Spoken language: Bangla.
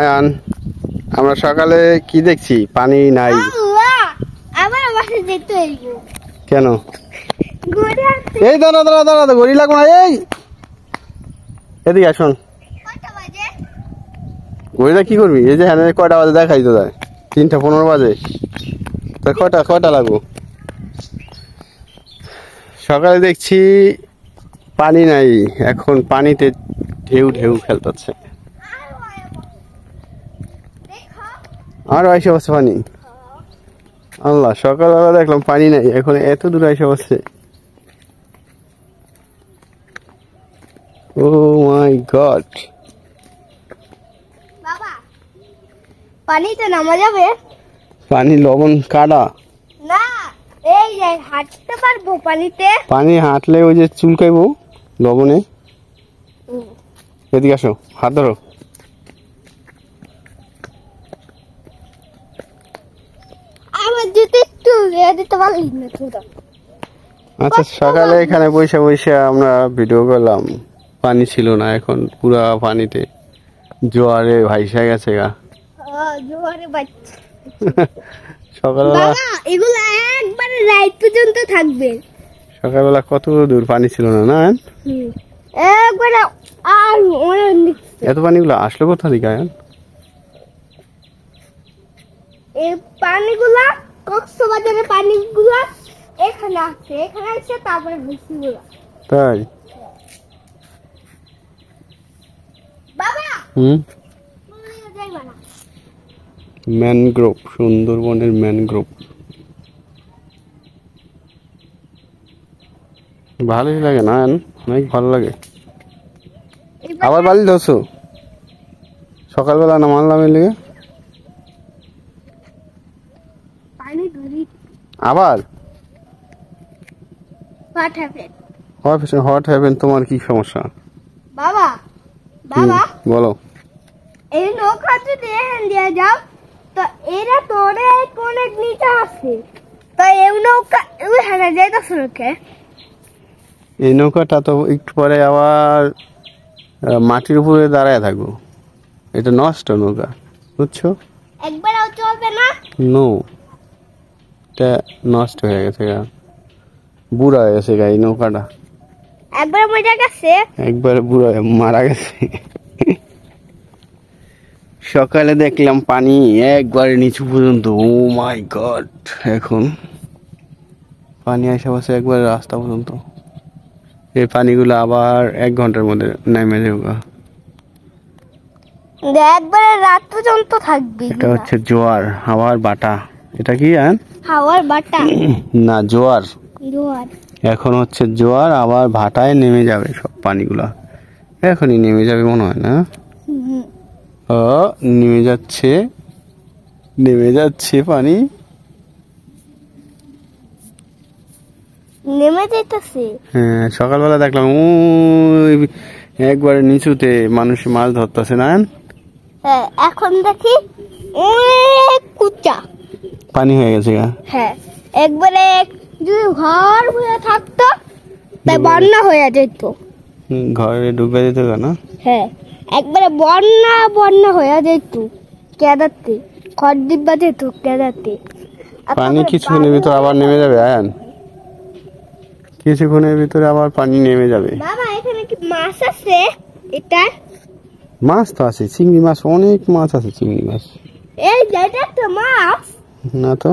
আয়ান, আমরা সকালে কি দেখছি? পানি নাই। কেন? এই দাঁড়া দাঁড়া দাঁড়া, ঘড়ি লাগবো না। এই এদিকে আসুন। ঘড়িটা কি করবি? এই যে হ্যাঁ, কয়টা বাজে দেখাই তো? 3:15 বাজে। তা কয়টা লাগবো? সকালে দেখছি পানি নাই, এখন পানিতে ঢেউ ঢেউ খেলতেছে। আরো এসে বসছে পানি। আল্লাহ, সকালবেলা দেখলাম পানি নাই, এখন এত দূর এসে বসছে। ও মাই গড! পানিতে নামা যাবে? পানি লবণ কাদা না, এই যে হাঁটতে পারবো পানিতে? পানি হাঁটলে ওই যে চুলকাইবো লবণে। এদিকে আসো, হাত ধরো। আমার জুতো একটু দিতে পারলি না তোরা? আচ্ছা, সকালে এখানে বসে বসে আমরা ভিডিও করলাম, পানি ছিল না, এখন পুরা পানিতে জোয়ারে ভাইসা গেছে গা। জোয়ারে বাচ্চা সকালবেলা এগুলো একবারে রাইট পর্যন্ত থাকবে। সকালবেলা কত দূর পানি ছিল না? না একবারে আর এত পানিগুলো আসলো কোথা থেকে? এই পানিগুলা কক্সবাজারের পানিগুলা এখানে আছে, এখানে আছে, তারপরে বেশিগুলা। তাই? বাবা ম্যানগ্রোভ, সুন্দরবনের ম্যানগ্রোভ ভালোই লাগে না? অনেক ভালো লাগে। আবার বালি ধরছো সকালবেলা? না মানলাম এর লেগে পানি ধরি আবার হট হ্যাভেন। তোমার কি সমস্যা? বাবা বাবা বলো। এই নৌকা যদি এখান দিয়ে যাও তো এরা তো অনেক নিচে আছে, তো এই নৌকা এখানে যাইতেছে লোকে। এই নৌকাটা তো একটু পরে আবার মাটির উপরে দাঁড়ায় থাকবো। এটা নষ্ট নৌকা, বুঝছো? একবারও চলবে না। নো, এটা নষ্ট হয়ে গেছে, বুড়া হয়ে গেছে এই নৌকাটা। একবার মজা গেছে, একবার বুড়া হয়ে মারা গেছে। সকালে দেখলাম পানি একবারে নিচু পর্যন্ত। ও মাই গড! এখন পানি আসে বসে একবারে রাস্তা পর্যন্ত। এই পানিগুলো আবার 1 ঘন্টার মধ্যে নেমে যাবে। একবারে রাত পর্যন্ত থাকবে। এটা হচ্ছে জোয়ার, হাওয়ার বাটা। এটা কি হাওয়ার বাটা না, জোয়ার। জোয়ার এখন হচ্ছে জোয়ার, আবার ভাটায় নেমে যাবে সব পানিগুলা। এখনই নেমে যাবে মনে হয় না? নেমে যাচ্ছে পানি, নেমে যাইতেছে। হ্যাঁ, সকালবেলা দেখলাম ওই একবারে নিচুতে মানুষ মাছ ধরতেছে না? হ্যাঁ, এখন দেখি অনেক উঁচা পানি হয়ে গেছে। হ্যাঁ, একবারে যদি ঘর হয়ে থাকতো তাই বন্যা হয়ে যেত। ঘরে ডুবে যেত না? হ্যাঁ, একবারে বন্যা হয়ে যেত। কেদারতে ঘর ডিব্বা যেত কেদারতে। পানি কিছুক্ষণের ভিতর আবার নেমে যাবে। কিছুক্ষণের ভিতরে আবার পানি নেমে যাবে। বাবা, এখানে কি মাছ আছে? এটা মাছ তো আছে, চিংড়ি মাছ, অনেক মাছ আছে, চিংড়ি মাছ। এই জায়গাটা তো মাছ না তো।